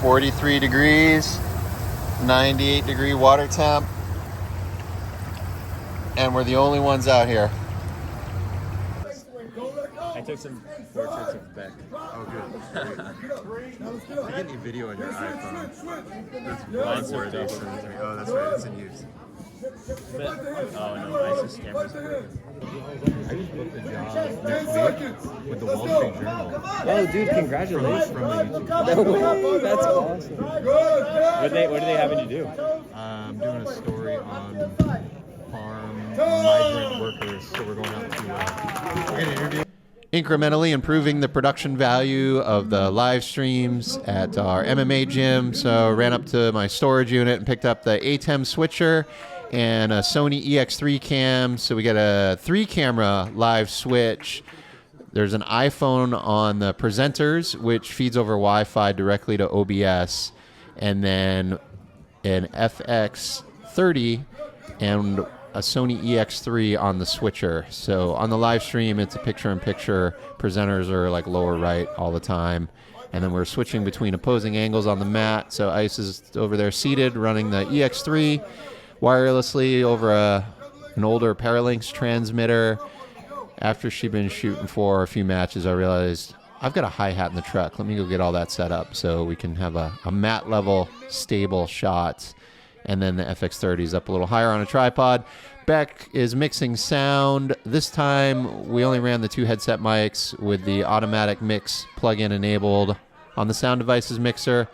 43 degrees, 98 degree water temp, and we're the only ones out here. I took some portraits of Beck. Oh, good. I get any video on your iPhone. Mine's Oh, that's right. It's in use. Oh no, Isis cameras. I just booked a job next week with the Wall Street Journal. Oh, dude, congratulations. From the YouTube. That's awesome. What are they having you do? I'm doing a story on farm migrant workers, so we're going out to get an interview. Incrementally improving the production value of the live streams at our MMA gym. So ran up to my storage unit and picked up the ATEM switcher and a Sony EX3 cam. So we got a 3-camera live switch. There's an iPhone on the presenters, which feeds over Wi-Fi directly to OBS, and then an FX30 and a Sony EX3 on the switcher. So on the live stream, it's a picture-in-picture. Presenters are like lower right all the time. And then we're switching between opposing angles on the mat. So Ice is over there seated, running the EX3 wirelessly over an older Paralinx transmitter. After she'd been shooting for a few matches, I realized I've got a hi-hat in the truck. Let me go get all that set up so we can have a mat level, stable shot. And then the FX30 is up a little higher on a tripod. Beck is mixing sound. This time, we only ran the 2 headset mics with the automatic mix plug-in enabled on the sound devices mixer.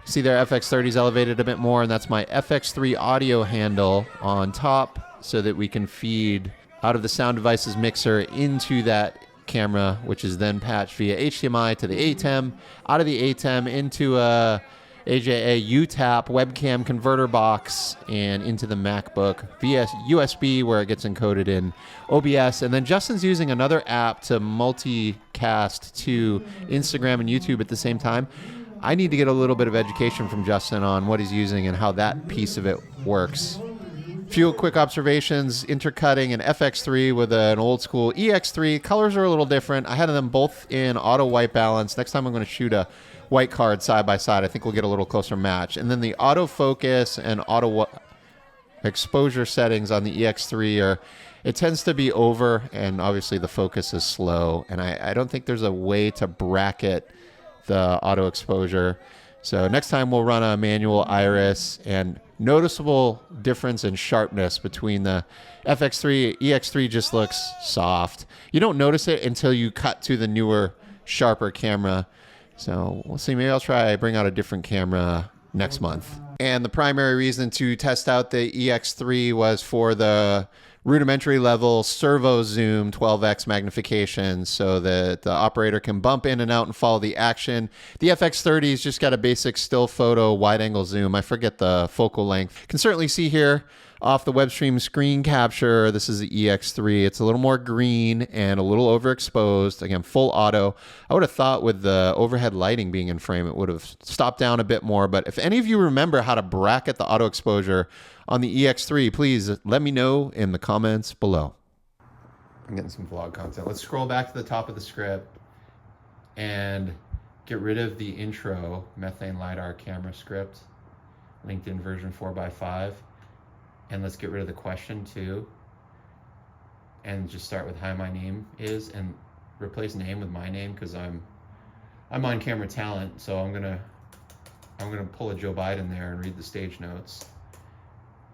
See their FX30 is elevated a bit more, and that's my FX3 audio handle on top so that we can feed out of the sound devices mixer into that camera, which is then patched via HDMI to the ATEM, out of the ATEM into a AJA UTAP webcam converter box and into the MacBook via USB where it gets encoded in OBS. And then Justin's using another app to multicast to Instagram and YouTube at the same time. I need to get a little bit of education from Justin on what he's using and how that piece of it works. Few quick observations: intercutting an FX3 with an old school EX3. Colors are a little different. I had them both in auto white balance. Next time I'm going to shoot a white card side by side. I think we'll get a little closer match. And then the autofocus and auto exposure settings on the EX3 are, it tends to be over, and obviously the focus is slow. And I don't think there's a way to bracket the auto exposure. So next time we'll run a manual iris, and noticeable difference in sharpness between the FX3. EX3 just looks soft. You don't notice it until you cut to the newer, sharper camera. So we'll see. Maybe I'll bring out a different camera next month. And the primary reason to test out the EX3 was for the rudimentary level servo zoom 12x magnification so that the operator can bump in and out and follow the action. The FX30's just got a basic still photo wide angle zoom. I forget the focal length. You can certainly see here off the web stream screen capture, this is the EX3. It's a little more green and a little overexposed. Again, full auto. I would have thought with the overhead lighting being in frame, it would have stopped down a bit more. But if any of you remember how to bracket the auto exposure on the EX3, please let me know in the comments below. I'm getting some vlog content. Let's scroll back to the top of the script and get rid of the intro methane LiDAR camera script, LinkedIn version 4x5. And let's get rid of the question too. And just start with hi, my name is, and replace name with my name, because I'm on camera talent, so I'm gonna pull a Joe Biden there and read the stage notes.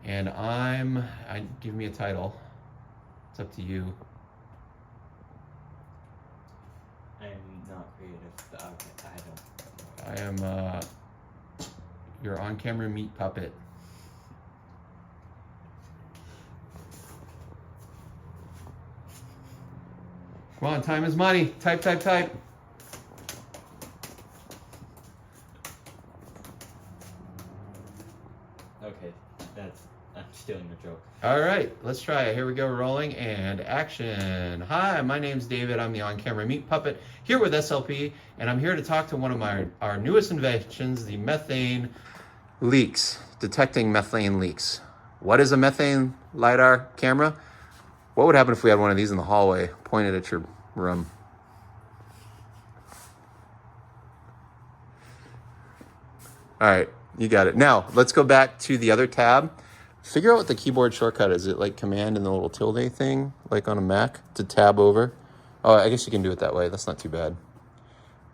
And give me a title. It's up to you. I'm not creative, but okay, I am your on-camera meat puppet. Come on, time is money. Type, type, type. Okay, I'm stealing the joke. All right, let's try it. Here we go, rolling and action. Hi, my name's David. I'm the on-camera meat puppet here with SLP, and I'm here to talk to one of our newest inventions, the methane leaks, detecting methane leaks. What is a methane LiDAR camera? What would happen if we had one of these in the hallway pointed at your room? All right, you got it. Now, let's go back to the other tab. Figure out what the keyboard shortcut is. Is it like command and the little tilde thing, like on a Mac, to tab over? Oh, I guess you can do it that way. That's not too bad.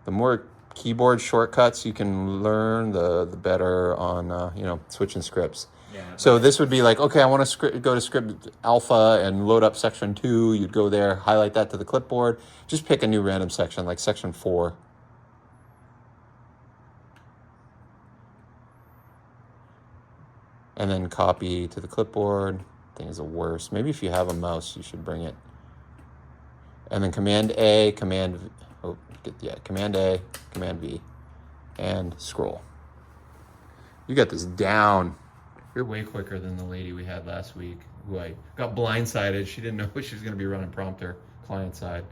The more keyboard shortcuts you can learn, the better on, you know, switching scripts. Yeah. So this would be like, okay, I want to go to script alpha and load up section 2. You'd go there, highlight that to the clipboard. Just pick a new random section, like section 4. And then copy to the clipboard. Thing is the worst. Maybe if you have a mouse, you should bring it. And then Command A, Command A, Command V, and scroll. You got this down. You're way quicker than the lady we had last week, who I got blindsided. She didn't know she was going to be running prompter client side.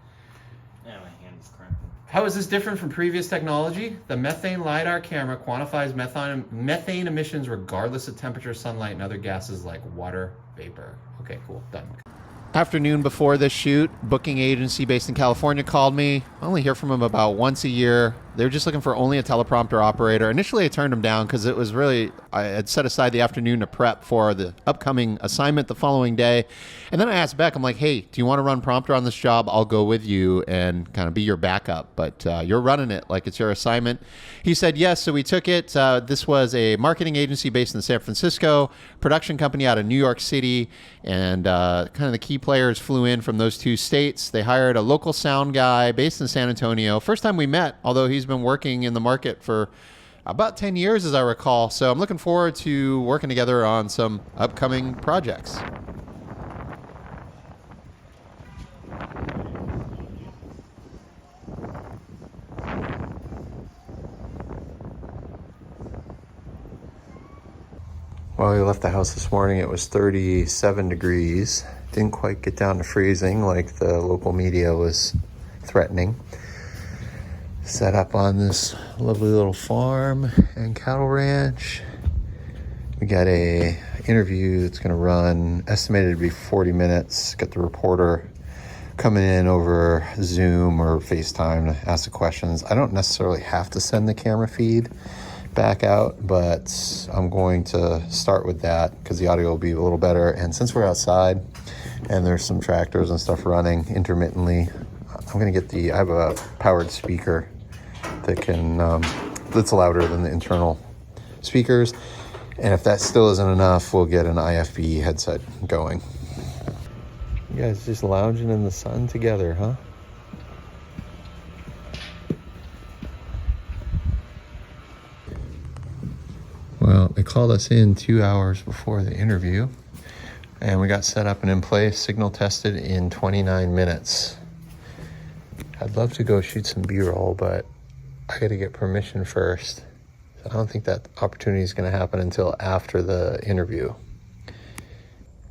Yeah, my hand is cramping. How is this different from previous technology? The methane LiDAR camera quantifies methane emissions regardless of temperature, sunlight, and other gases like water vapor. Okay, cool, done. Afternoon before this shoot, booking agency based in California called me. I only hear from them about once a year. They were just looking for only a teleprompter operator. Initially, I turned them down because it was really, I had set aside the afternoon to prep for the upcoming assignment the following day. And then I asked Beck, I'm like, hey, do you want to run prompter on this job? I'll go with you and kind of be your backup, but you're running it like it's your assignment. He said yes, so we took it. This was a marketing agency based in San Francisco, production company out of New York City, and kind of the key players flew in from those two states. They hired a local sound guy based in San Antonio. First time we met, although he's been working in the market for about 10 years, as I recall. So I'm looking forward to working together on some upcoming projects. Well, we left the house this morning. It was 37 degrees. Didn't quite get down to freezing like the local media was threatening. Set up on this lovely little farm and cattle ranch. We got a interview that's going to run, estimated to be 40 minutes. Got the reporter coming in over Zoom or FaceTime to ask the questions. I don't necessarily have to send the camera feed back out, but I'm going to start with that because the audio will be a little better. And since we're outside and there's some tractors and stuff running intermittently, I'm going to get I have a powered speaker that can, that's louder than the internal speakers. And if that still isn't enough, we'll get an IFB headset going. You guys just lounging in the sun together, huh? Well, they called us in 2 hours before the interview, and we got set up and in place, signal tested in 29 minutes. I'd love to go shoot some B-roll, but I got to get permission first. So I don't think that opportunity is going to happen until after the interview.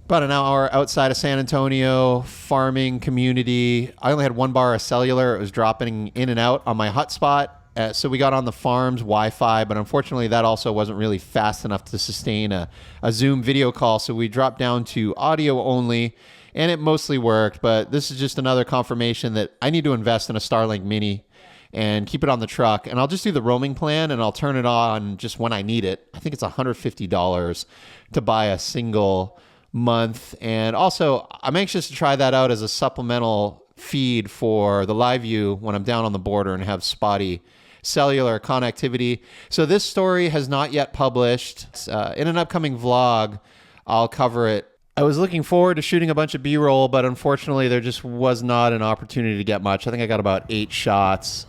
About an hour outside of San Antonio, farming community. I only had one bar of cellular. It was dropping in and out on my hotspot. So we got on the farm's Wi-Fi, but unfortunately that also wasn't really fast enough to sustain a Zoom video call. So we dropped down to audio only, and it mostly worked. But this is just another confirmation that I need to invest in a Starlink Mini and keep it on the truck. And I'll just do the roaming plan, and I'll turn it on just when I need it. I think it's $150 to buy a single month. And also, I'm anxious to try that out as a supplemental feed for the live view when I'm down on the border and have spotty cellular connectivity. So this story has not yet published. In an upcoming vlog, I'll cover it. I was looking forward to shooting a bunch of B-roll, but unfortunately there just was not an opportunity to get much. I think I got about 8 shots.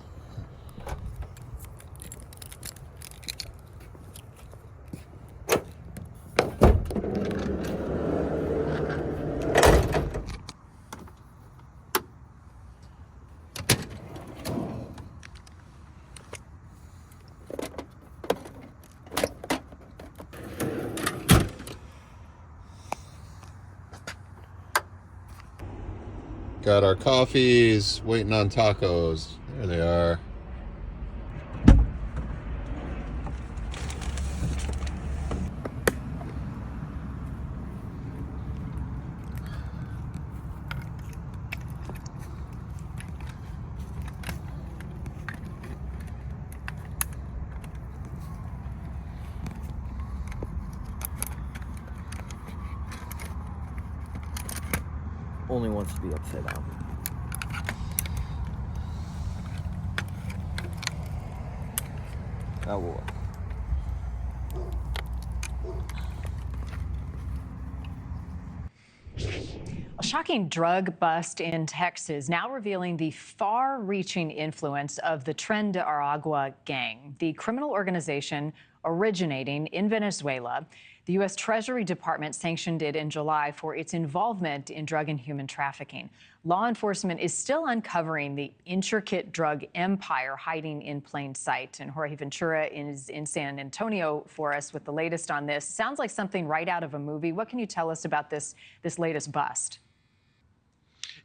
Got our coffees, waiting on tacos. There they are. only wants to be upside down. That will work. A shocking drug bust in Texas now revealing the far-reaching influence of the Tren de Aragua gang, the criminal organization originating in Venezuela. The U.S. Treasury Department sanctioned it in July for its involvement in drug and human trafficking. Law enforcement is still uncovering the intricate drug empire hiding in plain sight. And Jorge Ventura is in San Antonio for us with the latest on this. Sounds like something right out of a movie. What can you tell us about this latest bust?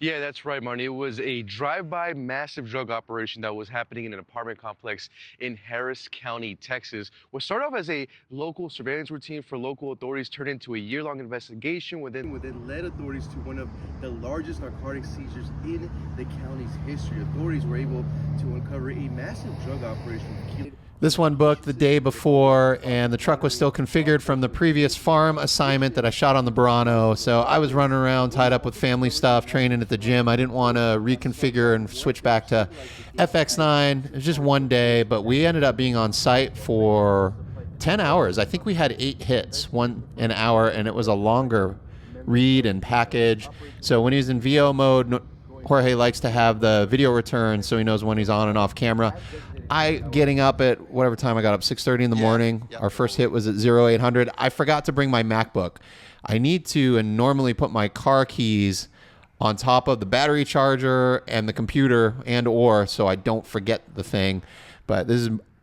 Yeah, that's right, Marnie. It was a drive-by massive drug operation that was happening in an apartment complex in Harris County, Texas. What started off as a local surveillance routine for local authorities turned into a year-long investigation, which then led authorities to one of the largest narcotic seizures in the county's history. Authorities were able to uncover a massive drug operation. This one booked the day before, and the truck was still configured from the previous farm assignment that I shot on the Burano. So I was running around tied up with family stuff, training at the gym. I didn't want to reconfigure and switch back to FX9. It was just one day, but we ended up being on site for 10 hours. I think we had 8 hits, one an hour, and it was a longer read and package. So when he's in VO mode, Jorge likes to have the video return so he knows when he's on and off camera. Getting up at whatever time I got up, 6:30 in the morning. Our first hit was at 0800. I forgot to bring my MacBook. I need to and normally put my car keys on top of the battery charger and the computer or so I don't forget the thing. But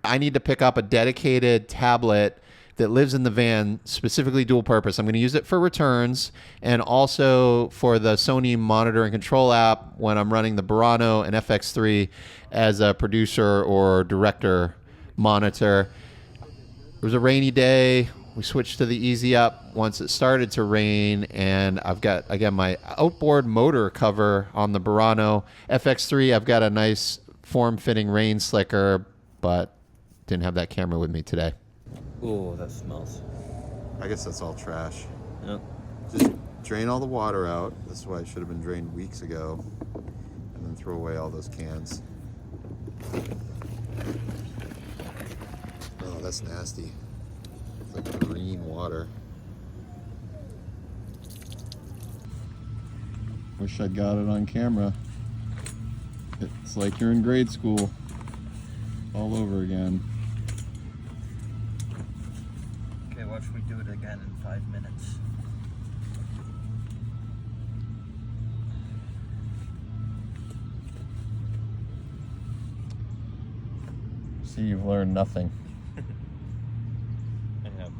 I need to pick up a dedicated tablet that lives in the van, specifically dual purpose. I'm going to use it for returns and also for the Sony monitor and control app when I'm running the Burano and FX3 as a producer or director monitor. It was a rainy day. We switched to the easy up once it started to rain, and I've got, again, my outboard motor cover on the Burano. FX3, I've got a nice form-fitting rain slicker, but didn't have that camera with me today. Oh, that smells. I guess that's all trash. Yep. Just drain all the water out. This is why it should have been drained weeks ago. And then throw away all those cans. Oh, that's nasty. It's like green water. Wish I'd got it on camera. It's like you're in grade school all over again. Okay, watch me do it again in 5 minutes. See, you've learned nothing. I have.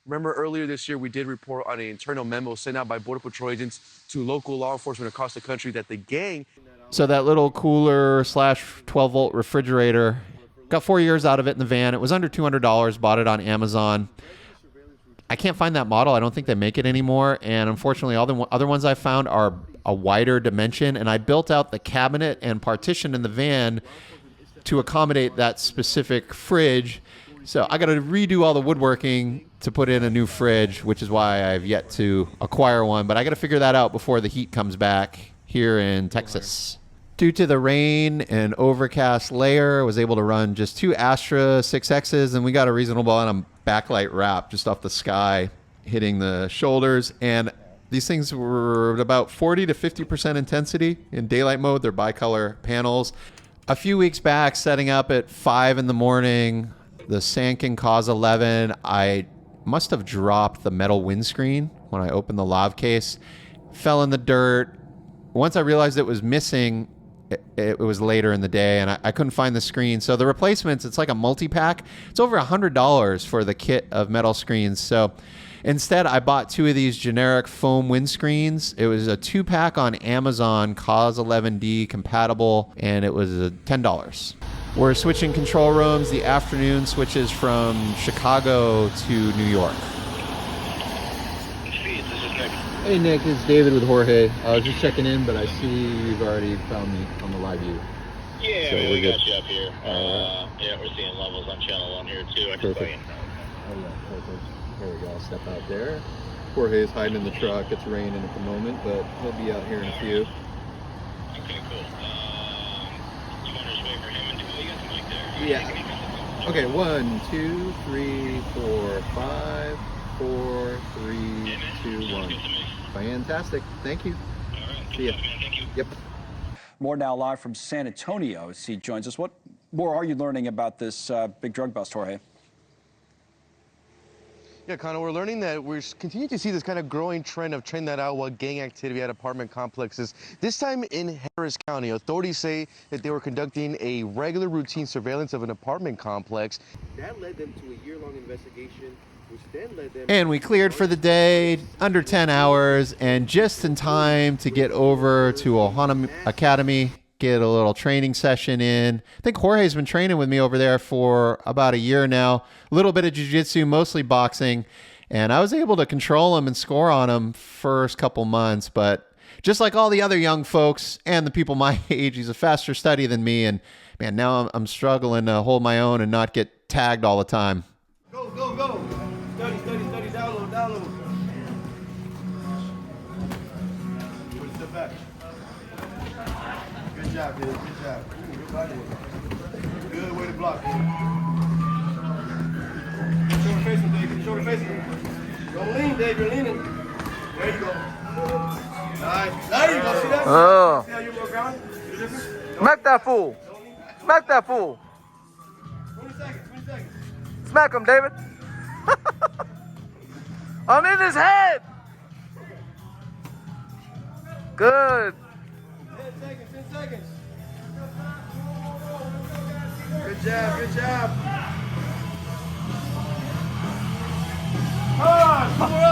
Remember earlier this year, we did report on an internal memo sent out by Border Patrol agents to local law enforcement across the country that the gang... So that little cooler / 12-volt refrigerator, got 4 years out of it in the van. It was under $200, bought it on Amazon. I can't find that model. I don't think they make it anymore. And unfortunately, all the other ones I found are a wider dimension. And I built out the cabinet and partition in the van to accommodate that specific fridge. So I got to redo all the woodworking to put in a new fridge, which is why I've yet to acquire one. But I got to figure that out before the heat comes back here in Texas. Due to the rain and overcast layer, I was able to run just 2 Astra 6Xs, and we got a reasonable amount of backlight wrap just off the sky hitting the shoulders. And these things were at about 40 to 50% intensity in daylight mode. They're bicolor panels. A few weeks back, setting up at 5 in the morning, the Sanken Cause 11, I must have dropped the metal windscreen when I opened the lav case, fell in the dirt. Once I realized it was missing, it was later in the day, and I couldn't find the screen. So the replacements, it's like a multi-pack. It's over $100 for the kit of metal screens. So instead, I bought 2 of these generic foam windscreens. It was a 2-pack on Amazon, Cause 11D compatible, and it was $10. We're switching control rooms. The afternoon switches from Chicago to New York. Hey Nick, it's David with Jorge. I was just checking in, but I see you've already found me on the live view. Yeah, So man, we're we good. got you up here. Yeah, we're seeing levels on channel 1 here too. I can tell you. Oh yeah, perfect. There we go. I'll step out there. Jorge's hiding in the truck. It's raining at the moment, but he'll be out here in a few. Okay, cool. You want to just wait for him and you got the mic there? Yeah. Okay, 1, 2, 3, 4, 5, 4, 3, 2, 1. Fantastic. Thank you. All right. See ya. Man, thank you. Yep. More now live from San Antonio as he joins us. What more are you learning about this big drug bust, Jorge? Yeah, Connor, we're learning that we're continuing to see this kind of growing trend of Tren-de-Aragua gang activity at apartment complexes. This time in Harris County, authorities say that they were conducting a regular routine surveillance of an apartment complex. That led them to a year-long investigation, which then led them... And we cleared for the day, under 10 hours, and just in time to get over to Ohana Academy, get a little training session in. I think Jorge's been training with me over there for about a year now. A little bit of jiu-jitsu, mostly boxing. And I was able to control him and score on him first couple months. But just like all the other young folks and the people my age, he's a faster study than me. And man, now I'm struggling to hold my own and not get tagged all the time. Go, go, go. Study, study, study. Download, download. Step back. Good job, dude. Good job. Ooh, good body work. Good way to block. Shoulder facing, Dave. Shoulder facing. Don't lean, Dave. You're leaning. There you go. Nice. There you go. See that? See how you move around? See the difference? Smack that fool. Smack that fool. 20 seconds. 20 seconds. Smack him, David. I'm in his head. Good. 10 seconds. 10 seconds. Good job. Good job. Come on.